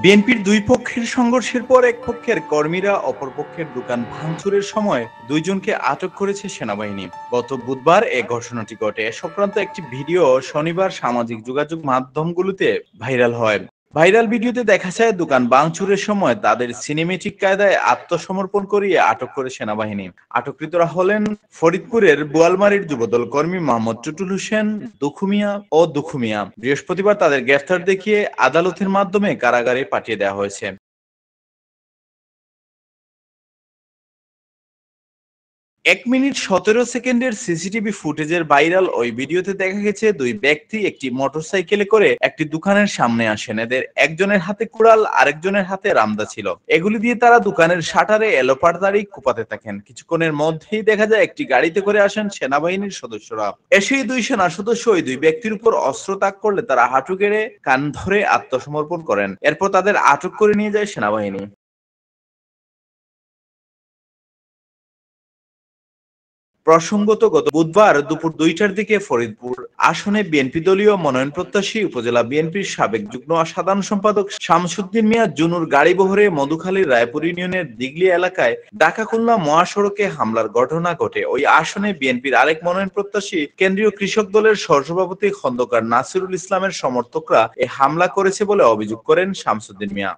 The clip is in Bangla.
বিএনপির দুই পক্ষের সংঘর্ষের পর এক পক্ষের কর্মীরা অপর পক্ষের দোকান ভাঙচুরের সময় দুইজনকে আটক করেছে সেনাবাহিনী। গত বুধবার এ ঘটনাটি ঘটে। এ সংক্রান্ত একটি ভিডিও শনিবার সামাজিক যোগাযোগ মাধ্যমগুলোতে ভাইরাল হয়। ভাইরাল ভিডিওতে দেখা যায় দোকান ভাঙচুরের সময় তাদের সিনেমেটিক কায়দায় আত্মসমর্পণ করিয়ে আটক করে সেনাবাহিনী। আটককৃতরা হলেন ফরিদপুরের বোয়ালমারীর যুবদল কর্মী মোহাম্মদ টুটুল হোসেন দুখু মিয়া। বৃহস্পতিবার তাদের গ্রেফতার দেখিয়ে আদালতের মাধ্যমে কারাগারে পাঠিয়ে দেওয়া হয়েছে। ১ মিনিট ১৭ সেকেন্ডের সিসিটিভি ফুটেজের ভাইরাল ওই ভিডিওতে দেখা গেছে দুই ব্যক্তি একটি মোটরসাইকেলে করে একটি দোকানের সামনে আসেন। এদের একজনের হাতে কুড়াল, আরেকজনের হাতে রামদা ছিল। এগুলি দিয়ে তারা দোকানের শাটারে এলোপাতাড়ি কোপাতে থাকেন। কিছুক্ষণের মধ্যেই দেখা যায় একটি গাড়িতে করে আসেন সেনাবাহিনীর সদস্যরা। এসেই দুই সেনা সদস্য ওই দুই ব্যক্তির উপর অস্ত্র তাক করলে তারা হাঁটু গেড়ে কান ধরে আত্মসমর্পণ করেন। এরপর তাদের আটক করে নিয়ে যায় সেনাবাহিনী। প্রসঙ্গত, গত বুধবার দুপুর ২টার দিকে ফরিদপুর আসনে বিএনপি দলীয় মনোনয়নপ্রত্যাশী উপজেলা বিএনপির সাবেক যুগ্ম সাধারণ সম্পাদক শামসুদ্দিন মিয়া জুনুর গাড়িবহরে মধুখালীর রায়পুর ইউনিয়নের দিঘলি এলাকায় ঢাকা-খুলনা মহাসড়কে হামলার ঘটনা ঘটে। ওই আসনে বিএনপির আরেক মনোনয়নপ্রত্যাশী কেন্দ্রীয় কৃষক দলের সহসভাপতি খন্দকার নাসিরুল ইসলামের সমর্থকরা এ হামলা করেছে বলে অভিযোগ করেন শামসুদ্দিন মিয়া।